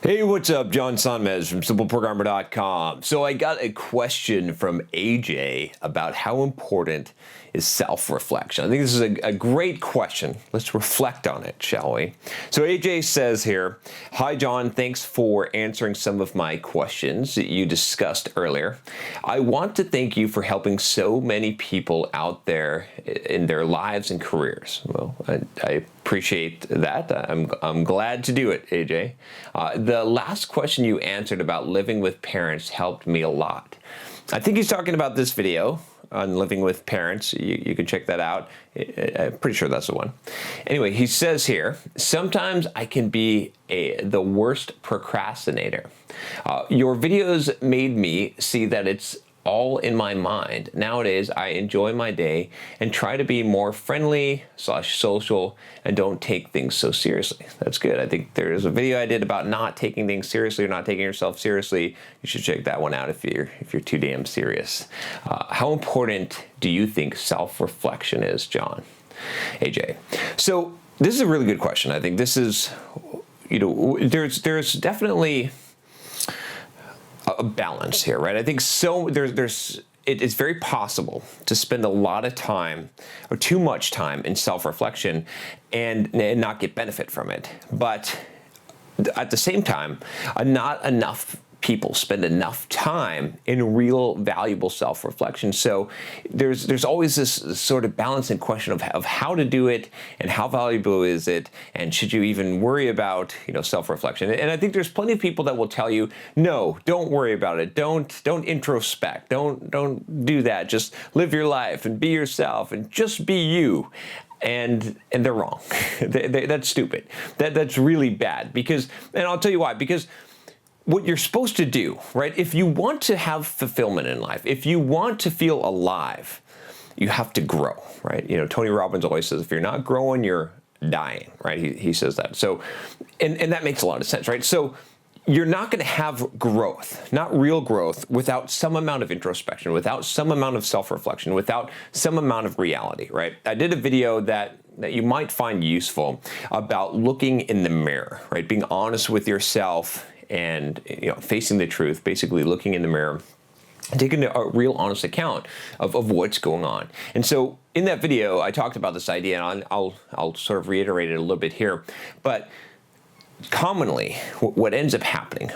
Hey, what's up? John Sonmez from SimpleProgrammer.com. So I got a question from AJ about how important is self-reflection. I think this is a great question. Let's reflect on it, shall we? So AJ says here, "Hi John, thanks for answering some of my questions that you discussed earlier. I want to thank you for helping so many people out there in their lives and careers." Well, I appreciate that. I'm glad to do it, AJ. The last question you answered about living with parents helped me a lot. I think he's talking about this video on living with parents. You can check that out. I'm pretty sure that's the one. Anyway, he says here, "Sometimes I can be the worst procrastinator. Your videos made me see that it's all in my mind. Nowadays, I enjoy my day and try to be more friendly/social and don't take things so seriously." That's good. I think there's a video I did about not taking things seriously or not taking yourself seriously. You should check that one out if you're too damn serious. How important do you think self-reflection is, John? AJ. So this is a really good question. I think this is, there's definitely a balance here, right? I think it's very possible to spend a lot of time or too much time in self-reflection and not get benefit from it. But at the same time, not enough people spend enough time in real valuable self-reflection. So there's always this sort of balancing question of how to do it and how valuable is it, and should you even worry about self-reflection. And I think there's plenty of people that will tell you, no, don't worry about it, don't introspect, don't do that, just live your life and be yourself and just be you. And they're wrong. That's stupid. That's really bad, and I'll tell you why. Because what you're supposed to do, right? If you want to have fulfillment in life, if you want to feel alive, you have to grow, right? Tony Robbins always says, if you're not growing, you're dying, right? He says that. So, and that makes a lot of sense, right? So you're not going to have growth, not real growth, without some amount of introspection, without some amount of self-reflection, without some amount of reality, right? I did a video that you might find useful about looking in the mirror, right? Being honest with yourself and facing the truth, basically looking in the mirror and taking a real honest account of what's going on. And so in that video, I talked about this idea, and I'll sort of reiterate it a little bit here. But commonly, what ends up happening,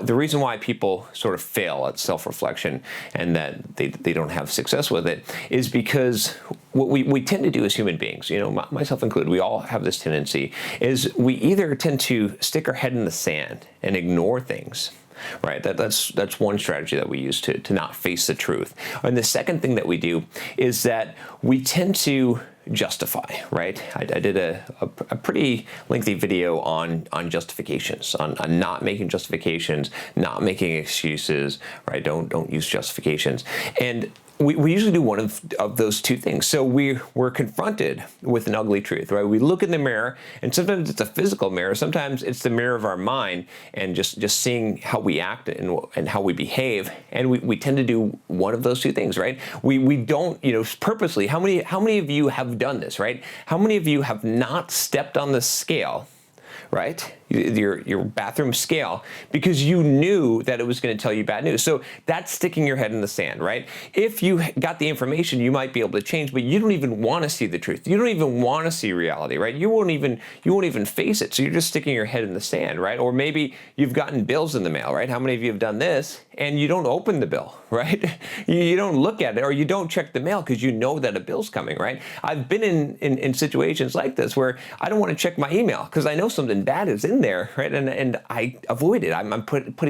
the reason why people sort of fail at self-reflection and that they don't have success with it is because what we tend to do as human beings, myself included, we all have this tendency, is we either tend to stick our head in the sand and ignore things. Right, that's one strategy that we use to not face the truth. And the second thing that we do is that we tend to justify, right? I did a pretty lengthy video on justifications, on not making justifications, not making excuses, right? Don't use justifications. And we usually do one of those two things. So we're confronted with an ugly truth, right? We look in the mirror, and sometimes it's a physical mirror, sometimes it's the mirror of our mind, and just seeing how we act and how we behave, and we tend to do one of those two things, right? We don't, purposely. How many of you have done this, right? How many of you have not stepped on the scale, right? Your bathroom scale, because you knew that it was going to tell you bad news. So that's sticking your head in the sand, right? If you got the information, you might be able to change, but you don't even want to see the truth. You don't even want to see reality, right? You won't even face it. So you're just sticking your head in the sand, right? Or maybe you've gotten bills in the mail, right? How many of you have done this and you don't open the bill, right? You don't look at it, or you don't check the mail because you know that a bill's coming, right? I've been in situations like this where I don't want to check my email because I know something bad is in there, right? And I avoid it. I'm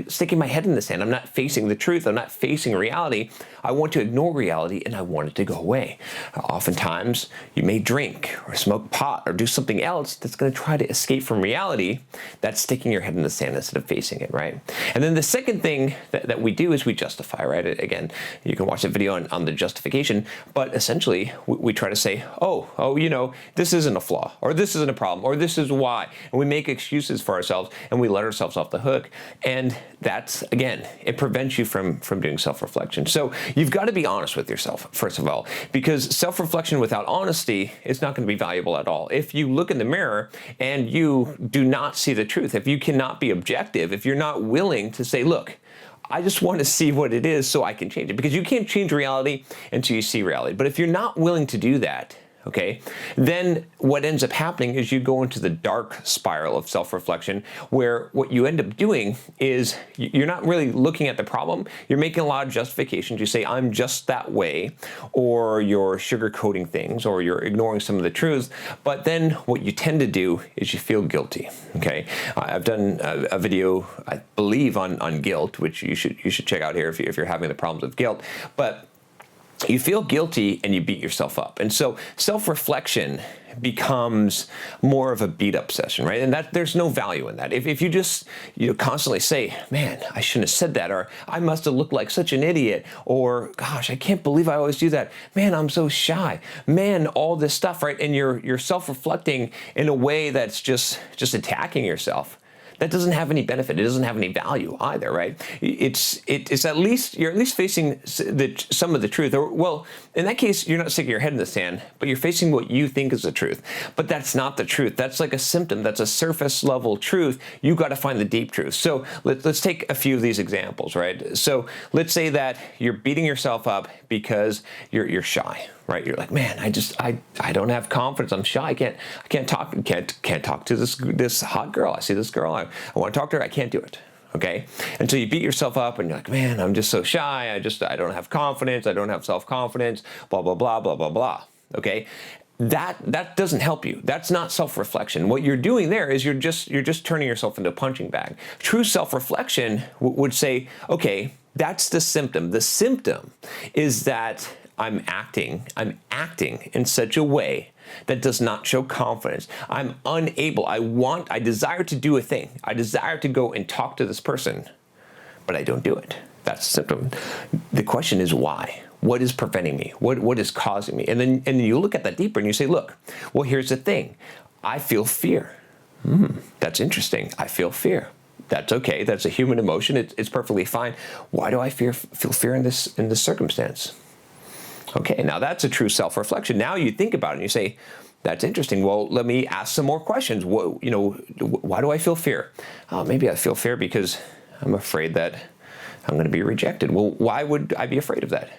sticking my head in the sand. I'm not facing the truth. I'm not facing reality. I want to ignore reality, and I want it to go away. Oftentimes, you may drink or smoke pot or do something else that's going to try to escape from reality. That's sticking your head in the sand instead of facing it, right? And then the second thing that we do is we justify, right? Again, you can watch the video on the justification, but essentially, we try to say, oh, this isn't a flaw, or this isn't a problem, or this is why. And we make make excuses for ourselves and we let ourselves off the hook. And that's, again, it prevents you from doing self-reflection. So you've got to be honest with yourself, first of all, because self-reflection without honesty is not going to be valuable at all. If you look in the mirror and you do not see the truth, if you cannot be objective, if you're not willing to say, look, I just want to see what it is so I can change it, because you can't change reality until you see reality. But if you're not willing to do that, okay, then what ends up happening is you go into the dark spiral of self-reflection, where what you end up doing is you're not really looking at the problem. You're making a lot of justifications. You say, I'm just that way, or you're sugarcoating things, or you're ignoring some of the truth. But then what you tend to do is you feel guilty, okay? I've done a video, I believe, on guilt, which you should check out here if you're having the problems of guilt. But you feel guilty and you beat yourself up. And so self-reflection becomes more of a beat-up session, right? And that there's no value in that. If you just constantly say, man, I shouldn't have said that, or I must have looked like such an idiot, or gosh, I can't believe I always do that. Man, I'm so shy. Man, all this stuff, right? And you're self-reflecting in a way that's just attacking yourself. That doesn't have any benefit. It doesn't have any value either, right? It's at least, you're at least facing some of the truth. Or, well, in that case, you're not sticking your head in the sand, but you're facing what you think is the truth. But that's not the truth. That's like a symptom. That's a surface level truth. You got to find the deep truth. So let's take a few of these examples, right? So let's say that you're beating yourself up because you're shy, right? You're like, man, I don't have confidence. I'm shy. I can't talk to this hot girl. I see this girl. I want to talk to her. I can't do it. Okay. And so you beat yourself up and you're like, man, I'm just so shy. I don't have confidence. I don't have self-confidence, blah, blah, blah, blah, blah, blah. Okay. That doesn't help you. That's not self-reflection. What you're doing there is you're just turning yourself into a punching bag. True self-reflection would say, okay, that's the symptom. The symptom is that I'm acting in such a way that does not show confidence. I'm unable. I desire to do a thing. I desire to go and talk to this person, but I don't do it. That's the symptom. The question is why? What is preventing me? What is causing me? And then you look at that deeper and you say, look, well, here's the thing. I feel fear. That's interesting. I feel fear. That's okay. That's a human emotion. It's perfectly fine. Why do I feel fear in this circumstance? Okay, now that's a true self-reflection. Now you think about it and you say, that's interesting. Well, let me ask some more questions. Why do I feel fear? Maybe I feel fear because I'm afraid that I'm going to be rejected. Well, why would I be afraid of that?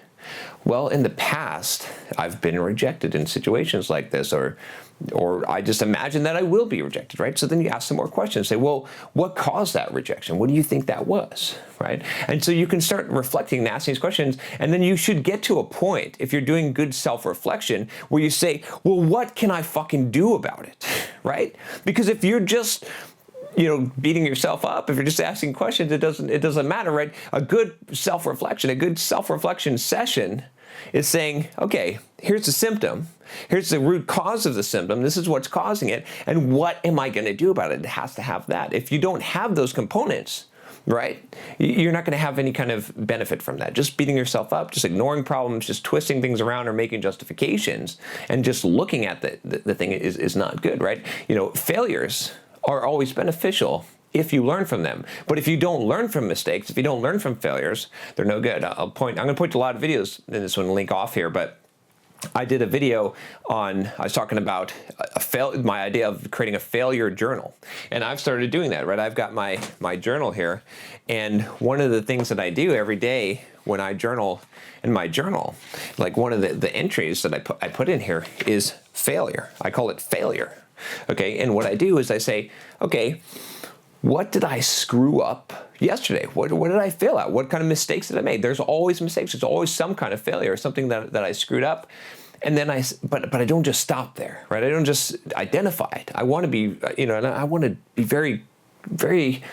Well, in the past, I've been rejected in situations like this, or I just imagine that I will be rejected, right? So then you ask some more questions. Say, well, what caused that rejection? What do you think that was, right? And so you can start reflecting and asking these questions, and then you should get to a point, if you're doing good self-reflection, where you say, well, what can I fucking do about it, right? Because if you're just beating yourself up, if you're just asking questions, it doesn't matter, right? A good self-reflection session is saying, okay, here's the symptom. Here's the root cause of the symptom. This is what's causing it. And what am I going to do about it? It has to have that. If you don't have those components, right, you're not going to have any kind of benefit from that. Just beating yourself up, just ignoring problems, just twisting things around or making justifications, and just looking at the thing is not good, right? Failures are always beneficial if you learn from them. But if you don't learn from mistakes, if you don't learn from failures, they're no good. I'm going to point to a lot of videos in this one, link off here, but I did a video I was talking about my idea of creating a failure journal. And I've started doing that, right? I've got my journal here. And one of the things that I do every day when I journal in my journal, like one of the entries that I put in here is failure. I call it failure. Okay, and what I do is I say, okay, what did I screw up yesterday? What did I fail at? What kind of mistakes did I make? There's always mistakes. There's always some kind of failure, something that I screwed up. And then but I don't just stop there, right? I don't just identify it. I want to be, and I want to be very, very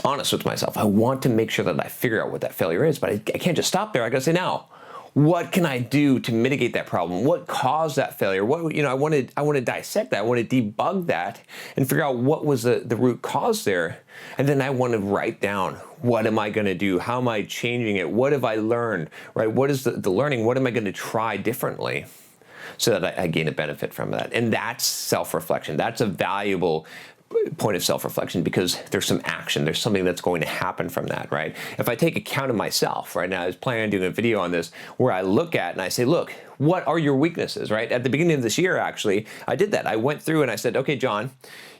honest with myself. I want to make sure that I figure out what that failure is, but I can't just stop there. I got to say, now, what can I do to mitigate that problem? What caused that failure? I want to dissect that. I want to debug that and figure out what was the root cause there. And then I want to write down, what am I going to do? How am I changing it? What have I learned, right? What is the learning? What am I going to try differently so that I gain a benefit from that? And that's self-reflection. That's a valuable point of self-reflection because there's some action, there's something that's going to happen from that, right? If I take account of myself, right now, I was planning on doing a video on this where I look at and I say, look, what are your weaknesses, right? At the beginning of this year, actually, I did that. I went through and I said, okay, John,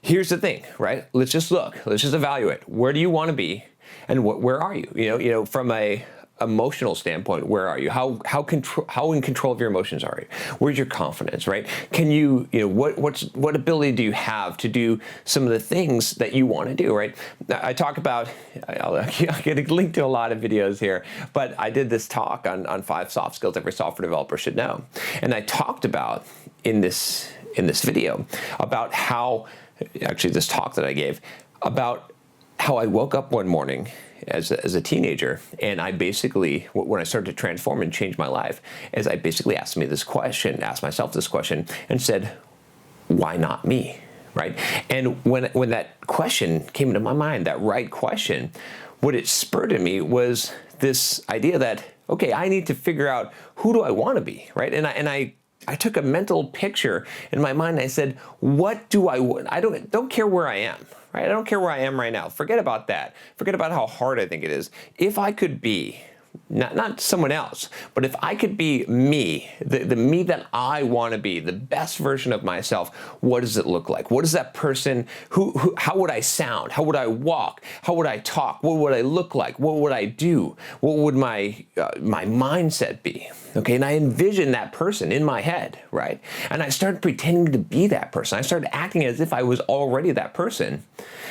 here's the thing, right? Let's just look, let's just evaluate. Where do you want to be and where are you? You know, from a emotional standpoint, where are you? How in control of your emotions are you? Where's your confidence, right? Can you what ability do you have to do some of the things that you want to do, right? I talk about, I'll get a link to a lot of videos here, but I did this talk on 5 soft skills every software developer should know. And I talked about in this video about how, actually this talk that I gave, about how I woke up one morning as a teenager, and I basically, when I started to transform and change my life, is I basically asked myself this question, and said, why not me, right? And when that question came into my mind, that right question, what it spurred in me was this idea that, okay, I need to figure out who do I want to be, right? And I took a mental picture in my mind, and I said, what do I want? I don't care where I am. Right? I don't care where I am right now. Forget about that. Forget about how hard I think it is. If I could be, not someone else, but if I could be me, the me that I want to be, the best version of myself, what does it look like? What is that person, how would I sound? How would I walk? How would I talk? What would I look like? What would I do? What would my mindset be? Okay, and I envisioned that person in my head, right? And I started pretending to be that person. I started acting as if I was already that person.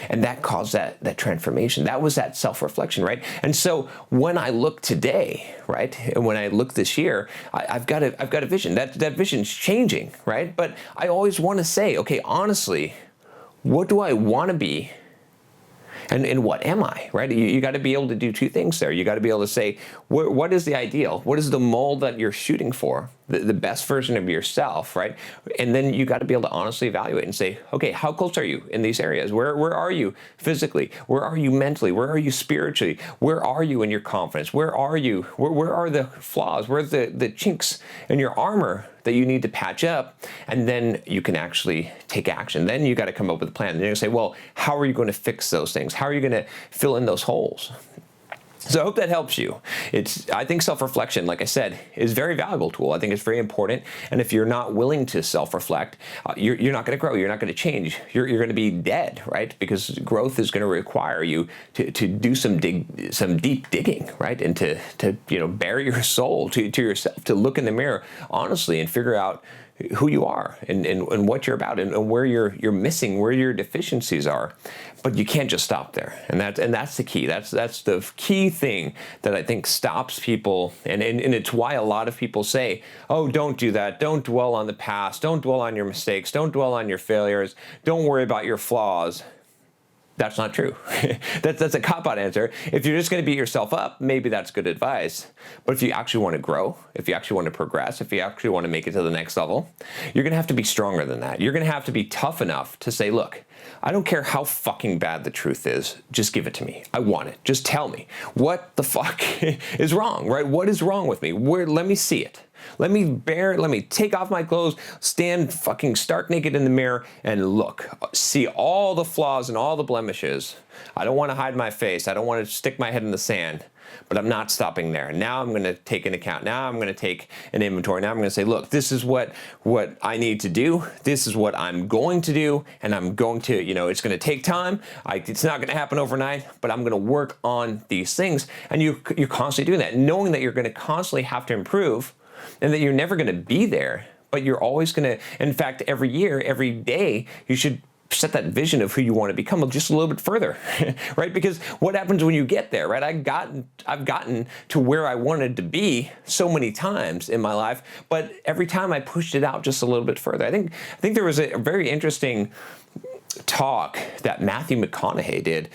And that caused that transformation. That was that self-reflection, right? And so when I look today, right, and when I look this year, I've got a vision. That vision's changing, right? But I always want to say, okay, honestly, what do I want to be? And what am I, right? You got to be able to do 2 things there. You got to be able to say, what is the ideal? What is the mold that you're shooting for? The best version of yourself, right? And then you got to be able to honestly evaluate and say, okay, how close are you in these areas? Where are you physically? Where are you mentally? Where are you spiritually? Where are you in your confidence? Where are you? Where are the flaws? Where are the chinks in your armor that you need to patch up? And then you can actually take action. Then you got to come up with a plan. And you're going to say, well, how are you going to fix those things? How are you going to fill in those holes? So I hope that helps you. I think self-reflection, like I said, is a very valuable tool. I think it's very important. And if you're not willing to self-reflect, you're not going to grow. You're not going to change. You're going to be dead, right? Because growth is going to require you to do some deep digging, right? And to bare your soul to yourself, to look in the mirror honestly and figure out who you are and what you're about and where you're missing, where your deficiencies are. But you can't just stop there. And that's the key. That's the key thing that I think stops people. And it's why a lot of people say, oh, don't do that. Don't dwell on the past. Don't dwell on your mistakes. Don't dwell on your failures. Don't worry about your flaws. That's not true. That's a cop-out answer. If you're just going to beat yourself up, maybe that's good advice. But if you actually want to grow, if you actually want to progress, if you actually want to make it to the next level, you're going to have to be stronger than that. You're going to have to be tough enough to say, look, I don't care how fucking bad the truth is. Just give it to me. I want it. Just tell me. What the fuck is wrong, right? What is wrong with me? Let me see it. Let me take off my clothes, stand fucking stark naked in the mirror and look, see all the flaws and all the blemishes. I don't want to hide my face. I don't want to stick my head in the sand, but I'm not stopping there. Now I'm going to take an account. Now I'm going to take an inventory. Now I'm going to say, look, this is what I need to do. This is what I'm going to do. And I'm going to, it's going to take time. It's not going to happen overnight, but I'm going to work on these things. And you're constantly doing that, knowing that you're going to constantly have to improve and that you're never going to be there, but you're always going to, in fact, every year, every day, you should set that vision of who you want to become just a little bit further, right? Because what happens when you get there, right? I've gotten to where I wanted to be so many times in my life, but every time I pushed it out just a little bit further. I think there was a very interesting talk that Matthew McConaughey did.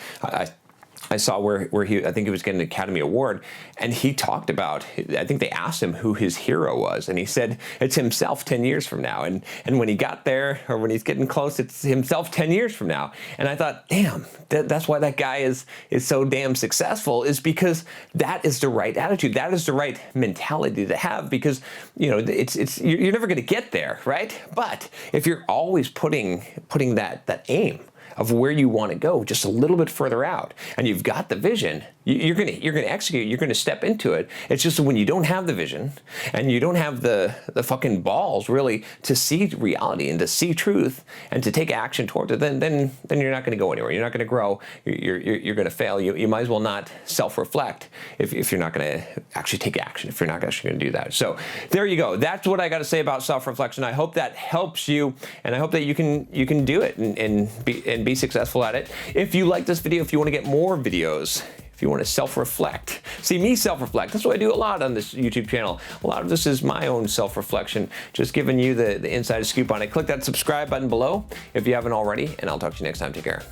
I saw where I think he was getting an Academy Award, and he talked about, I think they asked him who his hero was, and he said it's himself 10 years from now. And when he got there, or when he's getting close, it's himself 10 years from now. And I thought, damn, that's why that guy is so damn successful, is because that is the right attitude. That is the right mentality to have, because you're never going to get there, right? But if you're always putting that aim of where you want to go just a little bit further out, and you've got the vision, you're gonna execute, you're gonna step into it. It's just when you don't have the vision and you don't have the fucking balls really to see reality and to see truth and to take action towards it, then you're not gonna go anywhere. You're not gonna grow. You're gonna fail. You might as well not self-reflect if you're not gonna actually take action, if you're not actually gonna do that. So there you go. That's what I got to say about self-reflection. I hope that helps you, and I hope that you can do it and be successful at it. If you like this video, if you want to get more videos, if you want to self-reflect, see me self-reflect. That's what I do a lot on this YouTube channel. A lot of this is my own self-reflection, just giving you the inside scoop on it. Click that subscribe button below if you haven't already, and I'll talk to you next time. Take care.